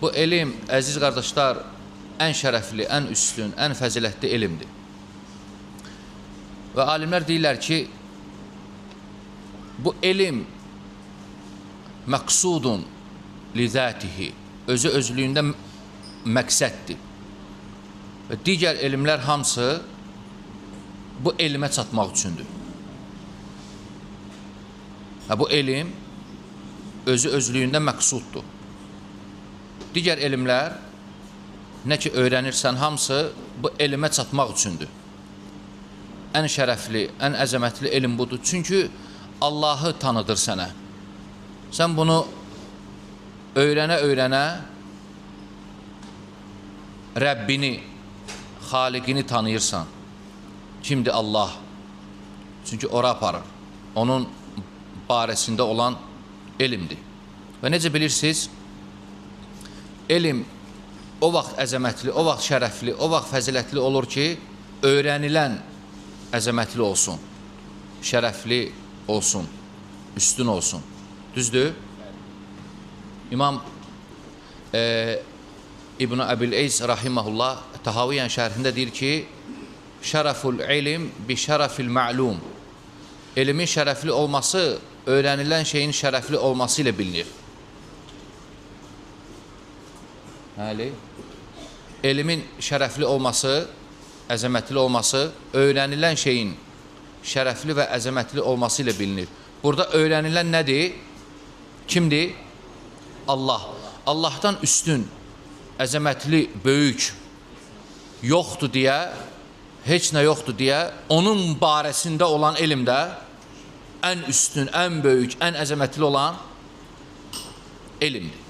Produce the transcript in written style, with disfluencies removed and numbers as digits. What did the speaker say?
Bu elm, əziz qardaşlar, ən şərəfli, ən üstün, ən fəzilətli elmdir. Və alimlər deyirlər ki, bu elm məqsudun lizətihi, özü özlüyündə məqsəddir. Və digər elmlər hamısı bu elmə çatmaq üçündür. Bu elm özü özlüyündə məqsuddur. Digər elmlər, nə ki öyrənirsən, hamısı bu elmə çatmaq üçündür. Ən şərəfli, ən əzəmətli elm budur. Çünki Allahı tanıdır sənə. Sən bunu öyrənə-öyrənə Rəbbini, Xaliqini tanıyırsan. Kimdir Allah? Çünki ora aparır. Onun barəsində olan elmdir. Və necə bilirsiniz, elm o vaxt əzəmətli, o vaxt şərəfli, o vaxt fəzilətli olur ki, öyrənilən əzəmətli olsun, şərəfli olsun, üstün olsun. Düzdür? İmam İbn-i Əbil-Eys rahiməhullah Tahaviyyən şərhində deyir ki, şərəful ilm bi şərəfil ma'lum. Elmin şərəfli olması, öyrənilən şeyin şərəfli olması ilə bilinir. Həli, elmin şərəfli olması, əzəmətli olması, öyrənilən şeyin şərəfli və əzəmətli olması ilə bilinir. Burada öyrənilən nədir? Kimdir? Allah. Allahdan üstün, əzəmətli, böyük yoxdur deyə, heç nə yoxdur deyə, onun barəsində olan elmdə ən üstün, ən böyük, ən əzəmətli olan elmdir.